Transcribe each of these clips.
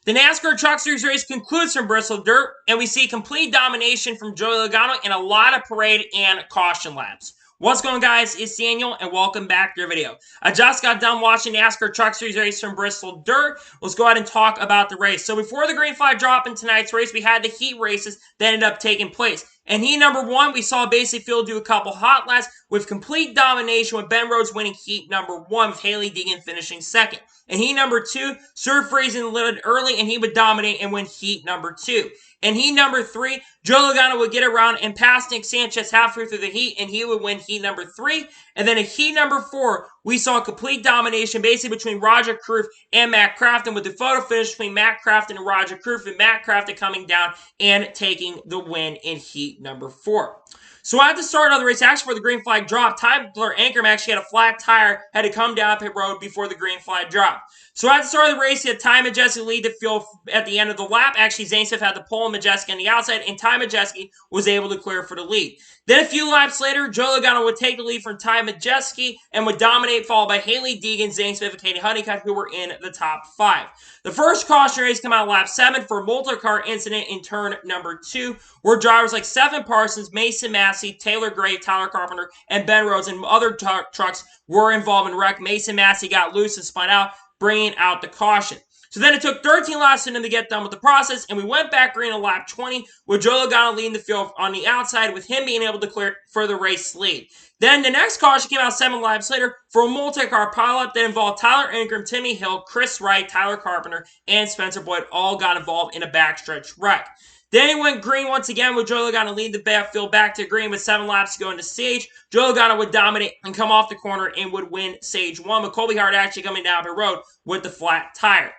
The NASCAR Truck Series race concludes from Bristol Dirt, and we see complete domination from Joey Logano and a lot of parade and caution laps. What's going on, guys? It's Daniel, and welcome back to your video. I just got done watching NASCAR Truck Series race from Bristol Dirt. Let's go ahead and talk about the race. So before the green flag drop in tonight's race, we had the heat races that ended up taking place. And heat number one, we saw Basically Field do a couple hot laps with complete domination, with Ben Rhodes winning heat number one, with Hailie Deegan finishing second. And heat number two, Stuart Friesen led early, and he would dominate and win heat number two. And heat number three, Joe Logano would get around and pass Nick Sanchez halfway through the heat, and he would win heat number three. And then in heat number four, we saw complete domination basically between Roger Kroof and Matt Crafton, with the photo finish between Matt Crafton and Roger Kroof, and Matt Crafton coming down and taking the win in heat number four. So at the start of the race, actually, for the green flag drop, Tyler Ankrum actually had a flat tire, had to come down pit road before the green flag drop. So at the start of the race, he had Ty Majeski lead the field at the end of the lap. Actually, Zane Smith had the pole and Majeski on the outside, and Ty Majeski was able to clear for the lead. Then a few laps later, Joe Logano would take the lead from Ty Majeski and would dominate, followed by Hailie Deegan, Zane Smith, and Katie Honeycutt, who were in the top five. The first caution race came out lap 7 for a multi-car incident in turn number 2, where drivers like Stephen Parsons, Mason Massey, Taylor Gray, Tyler Carpenter, and Ben Rhodes and other trucks were involved in the wreck. Mason Massey got loose and spun out, bringing out the caution. So then it took 13 laps for him to get done with the process, and we went back green on lap 20 with Joe Logano leading the field on the outside, with him being able to clear for the race lead. Then the next caution came out 7 laps later for a multi-car pileup that involved Tyler Ankrum, Timmy Hill, Chris Wright, Tyler Carpenter, and Spencer Boyd all got involved in a backstretch wreck. Then it went green once again with Joe Logano lead the backfield back to green with 7 laps to go into stage. Joe Logano would dominate and come off the corner and would win stage 1, with Colby Hart actually coming down the road with the flat tire.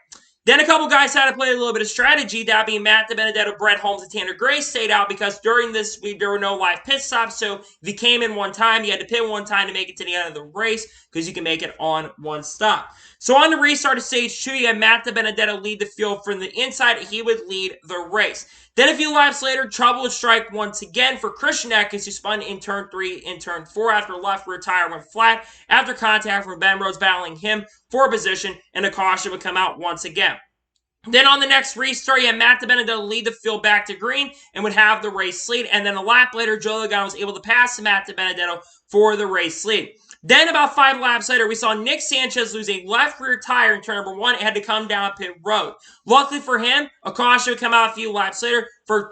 Then a couple guys had to play a little bit of strategy, that being Matt DiBenedetto, Brett Holmes, and Tanner Gray stayed out because during this week there were no live pit stops. So if you came in one time, you had to pit one time to make it to the end of the race, because you can make it on one stop. So on the restart of stage 2, you had Matt DiBenedetto lead the field from the inside. He would lead the race. Then a few laps later, trouble would strike once again for Christian Eckes, who spun in turn 3 and turn 4 after a left rear tire went flat after contact from Ben Rhodes battling him for position, and a caution would come out once again. Then on the next restart, you had Matt DiBenedetto lead the field back to green and would have the race lead. And then a lap later, Joe Logano was able to pass Matt DiBenedetto for the race lead. Then about 5 laps later, we saw Nick Sanchez lose a left rear tire in turn number 1 and had to come down pit road. Luckily for him, a caution would come out a few laps later for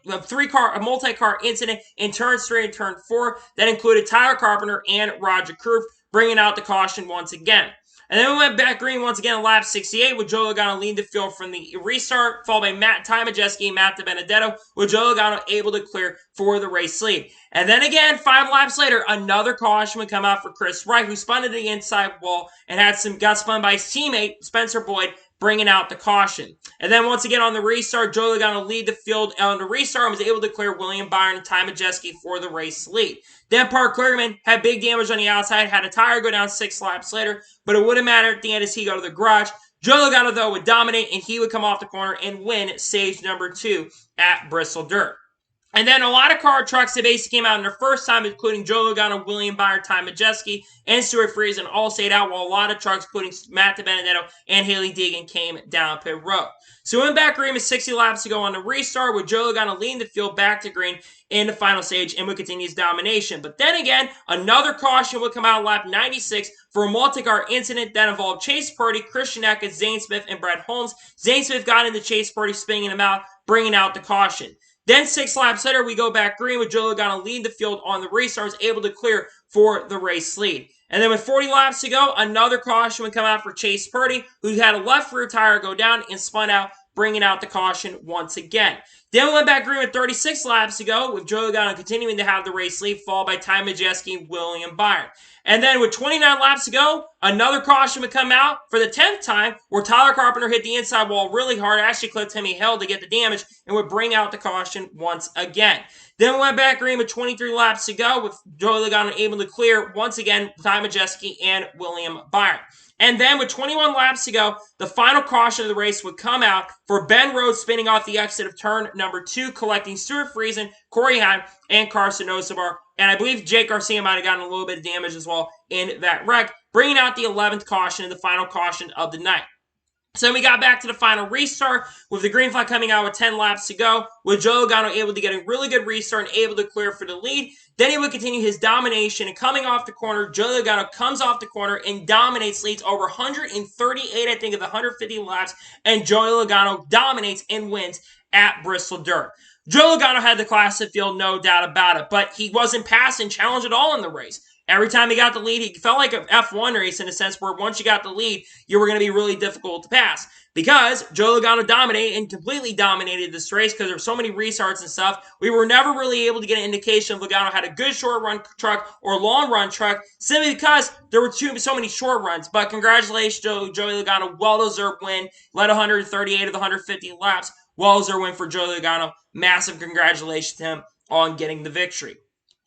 a multi-car incident in turns 3 and turn 4 that included Tyler Carpenter and Roger Kroof, bringing out the caution once again. And then we went back green once again in lap 68 with Joe Logano leading the field from the restart, followed by Ty Majeski and Matt DiBenedetto, with Joe Logano able to clear for the race lead. And then again, 5 laps later, another caution would come out for Chris Wright, who spun to the inside wall and got spun by his teammate, Spencer Boyd, bringing out the caution. And then once again on the restart, Joe Logano lead the field on the restart and was able to clear William Byron and Ty Majeski for the race lead. Then Park Clearman had big damage on the outside, had a tire go down 6 laps later, but it wouldn't matter at the end as he go to the garage. Joe Logano, though, would dominate, and he would come off the corner and win stage number 2 at Bristol Dirt. And then a lot of car trucks that basically came out in their first time, including Joe Logano, William Byron, Ty Majeski, and Stuart Friesen, all stayed out, while a lot of trucks, including Matt DiBenedetto and Hailie Deegan, came down pit road. So we went back green with 60 laps to go on the restart, with Joe Logano leading the field back to green in the final stage and would continue his domination. But then again, another caution would come out lap 96 for a multi-car incident that involved Chase Purdy, Christian Eckes, Zane Smith, and Brett Holmes. Zane Smith got into Chase Purdy, spinning him out, bringing out the caution. Then 6 laps later, we go back green with Joe Logano leading the field on the restart, was able to clear for the race lead. And then with 40 laps to go, another caution would come out for Chase Purdy, who had a left rear tire go down and spun out, bringing out the caution once again. Then we went back green with 36 laps to go, with Joe Logano continuing to have the race lead, followed by Ty Majeski and William Byron. And then with 29 laps to go, another caution would come out for the 10th time, where Tyler Carpenter hit the inside wall really hard, actually clipped Timmy Hill to get the damage, and would bring out the caution once again. Then we went back green with 23 laps to go, with Joe Logano able to clear once again Ty Majeski and William Byron. And then with 21 laps to go, the final caution of the race would come out for Ben Rhodes spinning off the exit of turn number 2, collecting Stuart Friesen, Corey Heim, and Carson Osabar. And I believe Jake Garcia might have gotten a little bit of damage as well in that wreck, bringing out the 11th caution and the final caution of the night. So then we got back to the final restart with the green flag coming out with 10 laps to go, with Joey Logano able to get a really good restart and able to clear for the lead. Then he would continue his domination, and coming off the corner, Joey Logano comes off the corner and dominates, leads over 138, I think, of the 150 laps, and Joey Logano dominates and wins at Bristol Dirt. Joey Logano had the class of field, no doubt about it, but he wasn't passing challenge at all in the race. Every time he got the lead, he felt like an F1 race in a sense where once you got the lead, you were going to be really difficult to pass. Because Joey Logano dominated and completely dominated this race because there were so many restarts and stuff, we were never really able to get an indication if Logano had a good short run truck or long run truck, simply because there were so many short runs. But congratulations, Joey Logano, well-deserved win, led 138 of the 150 laps, well-deserved win for Joey Logano. Massive congratulations to him on getting the victory.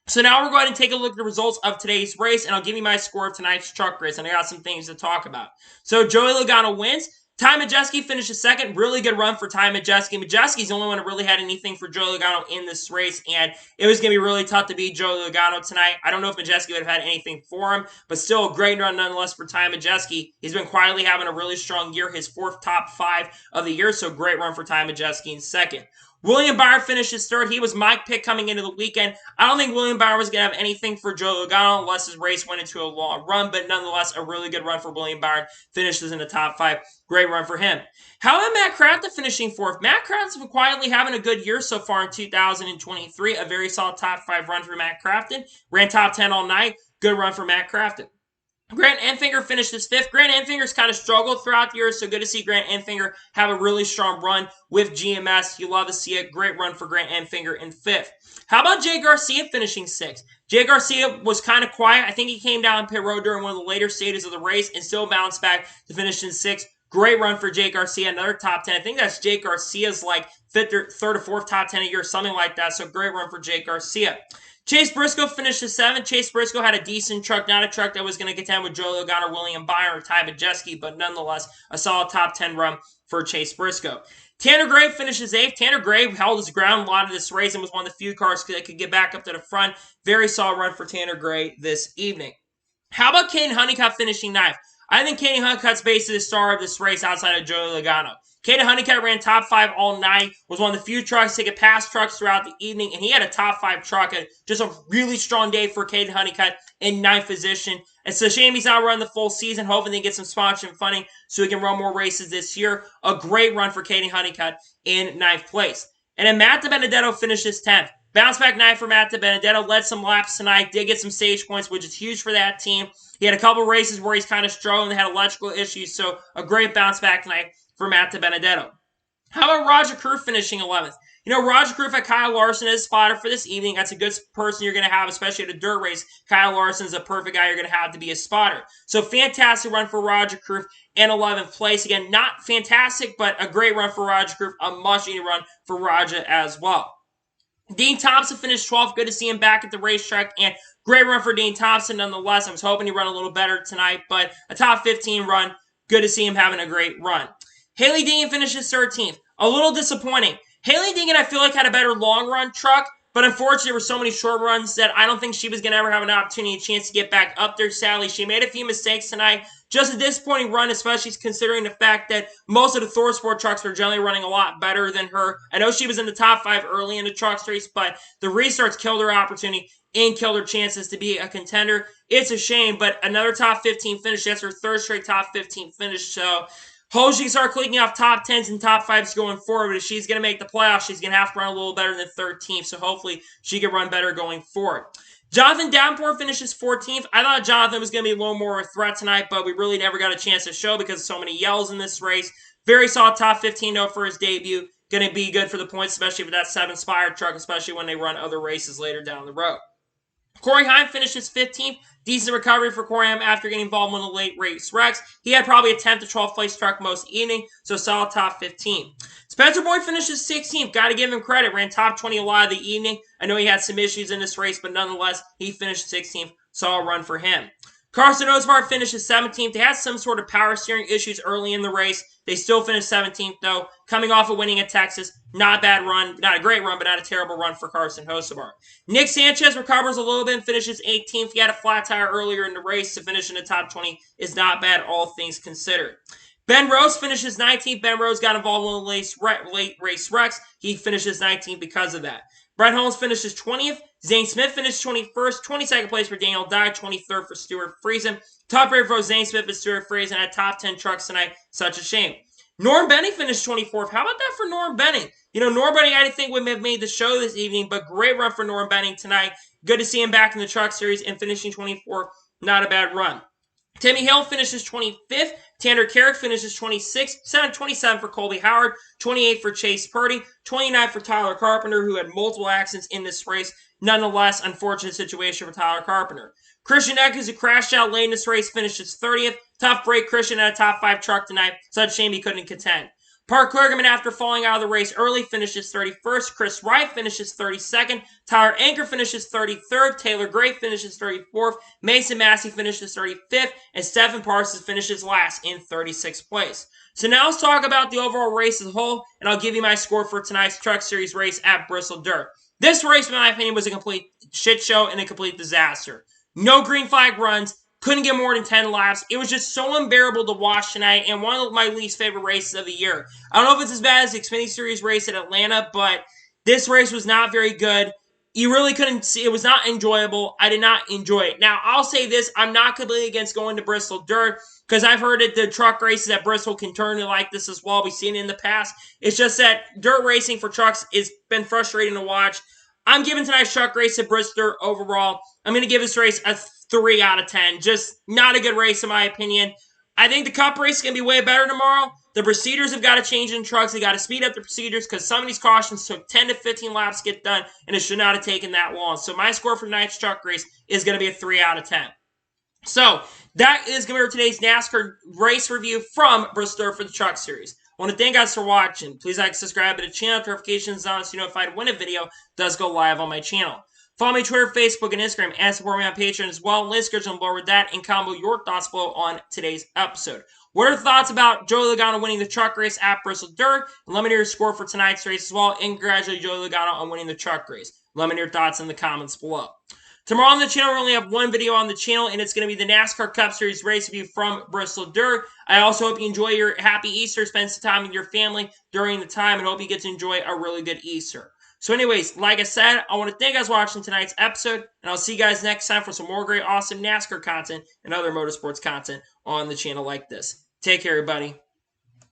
So now we're going to take a look at the results of today's race, and I'll give you my score of tonight's truck race, and I got some things to talk about. So Joey Logano wins. Ty Majeski finishes second. Really good run for Ty Majeski. Majeski's the only one that really had anything for Joey Logano in this race, and it was going to be really tough to beat Joey Logano tonight. I don't know if Majeski would have had anything for him, but still a great run nonetheless for Ty Majeski. He's been quietly having a really strong year, his fourth top 5 of the year, so great run for Ty Majeski in second. William Byron finishes third. He was my pick coming into the weekend. I don't think William Byron was going to have anything for Joey Logano unless his race went into a long run, but nonetheless, a really good run for William Byron. Finishes in the top 5. Great run for him. How about Matt Crafton finishing fourth? Matt Crafton's been quietly having a good year so far in 2023. A very solid top 5 run for Matt Crafton. Ran top 10 all night. Good run for Matt Crafton. Grant Enfinger finishes 5th. Grant Enfinger's kind of struggled throughout the year, so good to see Grant Enfinger have a really strong run with GMS. You love to see it. Great run for Grant Enfinger in 5th. How about Jay Garcia finishing 6th? Jay Garcia was kind of quiet. I think he came down pit road during one of the later stages of the race and still bounced back to finish in 6th. Great run for Jake Garcia, another top 10. I think that's Jake Garcia's like 5th or 3rd or 4th top 10 a year, something like that. So great run for Jake Garcia. Chase Briscoe finished 7th. Chase Briscoe had a decent truck, not a truck that was going to contend with Joey Logano, William Byron, or Ty Majeski, but nonetheless, a solid top 10 run for Chase Briscoe. Tanner Gray finishes 8th. Tanner Gray held his ground a lot of this race and was one of the few cars that could get back up to the front. Very solid run for Tanner Gray this evening. How about Caden Honeycutt finishing 9th? I think Caden Honeycutt's basically the star of this race outside of Joey Logano. Caden Honeycutt ran top 5 all night, was one of the few trucks to get past trucks throughout the evening, and he had a top 5 truck. Just a really strong day for Caden Honeycutt in 9th position. It's a shame he's not running the full season, hoping they get some sponsorship funding so he can run more races this year. A great run for Caden Honeycutt in 9th place. And then Matt DiBenedetto finishes 10th. Bounce back night for Matt DiBenedetto. Led some laps tonight. Did get some stage points, which is huge for that team. He had a couple races where he's kind of struggling. They had electrical issues, so a great bounce back tonight for Matt DiBenedetto. How about Roger Crew finishing 11th? You know, Roger Crew had Kyle Larson as spotter for this evening. That's a good person you're going to have, especially at a dirt race. Kyle Larson's a perfect guy you're going to have to be a spotter. So fantastic run for Roger Crew in 11th place. Again, not fantastic, but a great run for Roger Crew. A much-needed run for Roger as well. Dean Thompson finished 12th. Good to see him back at the racetrack, and great run for Dean Thompson nonetheless. I was hoping he'd run a little better tonight, but a top 15 run. Good to see him having a great run. Haley Deegan finishes 13th. A little disappointing. Haley Deegan, I feel like, had a better long-run truck, but unfortunately, there were so many short runs that I don't think she was going to ever have an opportunity, a chance to get back up there, sadly. She made a few mistakes tonight. Just a disappointing run, especially considering the fact that most of the Thor Sport trucks were generally running a lot better than her. I know she was in the top 5 early in the truck race, but the restarts killed her opportunity and killed her chances to be a contender. It's a shame, but another top 15 finish. That's her 3rd straight top 15 finish, so hopefully she can start clicking off top 10s and top 5s going forward. If she's going to make the playoffs, she's going to have to run a little better than 13th, so hopefully she can run better going forward. Jonathan Davenport finishes 14th. I thought Jonathan was going to be a little more of a threat tonight, but we really never got a chance to show because of so many yells in this race. Very solid top 15 though for his debut. Going to be good for the points, especially with that 7-Spire truck, especially when they run other races later down the road. Corey Heim finishes 15th. Decent recovery for Corey Heim after getting involved in one of the late race wrecks. He had probably a 10th to 12th place truck most evening, so solid top 15. Spencer Boyd finishes 16th. Got to give him credit. Ran top 20 a lot of the evening. I know he had some issues in this race, but nonetheless, he finished 16th. Solid run for him. Carson Osbar finishes 17th. They had some sort of power steering issues early in the race. They still finished 17th, though. Coming off of winning at Texas. Not a bad run. Not a great run, but not a terrible run for Carson Hocevar. Nick Sanchez recovers a little bit and finishes 18th. He had a flat tire earlier in the race. To finish in the top 20 is not bad, all things considered. Ben Rose finishes 19th. Ben Rose got involved in late race wrecks. He finishes 19th because of that. Brett Holmes finishes 20th. Zane Smith finished 21st. 22nd place for Daniel Dye. 23rd for Stuart Friesen. Top rate for Zane Smith and Stuart Friesen at top 10 trucks tonight. Such a shame. Norm Benning finished 24th. How about that for Norm Benning? Norm Benning, I didn't think would have made the show this evening, but great run for Norm Benning tonight. Good to see him back in the Truck Series and finishing 24th. Not a bad run. Timmy Hill finishes 25th. Tanner Carrick finishes 26th. 27 for Colby Howard. 28 for Chase Purdy. 29 for Tyler Carpenter, who had multiple accidents in this race. Nonetheless, unfortunate situation for Tyler Carpenter. Christian Eckes, who crashed out late in this race, finishes 30th. Tough break, Christian at a top 5 truck tonight. Such a shame he couldn't contend. Park Clergyman, after falling out of the race early, finishes 31st. Chris Wright finishes 32nd. Tyler Anker finishes 33rd. Taylor Gray finishes 34th. Mason Massey finishes 35th. And Stephen Parsons finishes last in 36th place. So now let's talk about the overall race as a whole, and I'll give you my score for tonight's Truck Series race at Bristol Dirt. This race, in my opinion, was a complete shit show and a complete disaster. No green flag runs. Couldn't get more than 10 laps. It was just so unbearable to watch tonight, and one of my least favorite races of the year. I don't know if it's as bad as the Xfinity Series race at Atlanta, but this race was not very good. You really couldn't see. It was not enjoyable. I did not enjoy it. Now, I'll say this. I'm not completely against going to Bristol Dirt because I've heard that the truck races at Bristol can turn to like this as well. We've seen it in the past. It's just that dirt racing for trucks has been frustrating to watch. I'm giving tonight's truck race at Bristol Dirt overall. I'm going to give this race a 3 out of 10. Just not a good race in my opinion. I think the Cup race is going to be way better tomorrow. The procedures have got to change in trucks. They got to speed up the procedures because some of these cautions took 10 to 15 laps to get done, and it should not have taken that long. So my score for tonight's truck race is going to be a 3 out of 10. So that is going to be today's NASCAR race review from Bristol Dirt for the Truck Series. I want to thank you guys for watching. Please like, subscribe to the channel, notifications on so you're notified when a video does go live on my channel. Follow me on Twitter, Facebook, and Instagram, and support me on Patreon as well. Link description below with that, and comment your thoughts below on today's episode. What are your thoughts about Joey Logano winning the truck race at Bristol Dirt? And let me know your score for tonight's race as well, and congratulate Joey Logano on winning the truck race. Let me know your thoughts in the comments below. Tomorrow on the channel, we only have one video on the channel, and it's going to be the NASCAR Cup Series race review from Bristol Dirt. I also hope you enjoy your happy Easter, spend some time with your family during the time, and hope you get to enjoy a really good Easter. So anyways, like I said, I want to thank you guys for watching tonight's episode, and I'll see you guys next time for some more great, awesome NASCAR content and other motorsports content on the channel like this. Take care, everybody.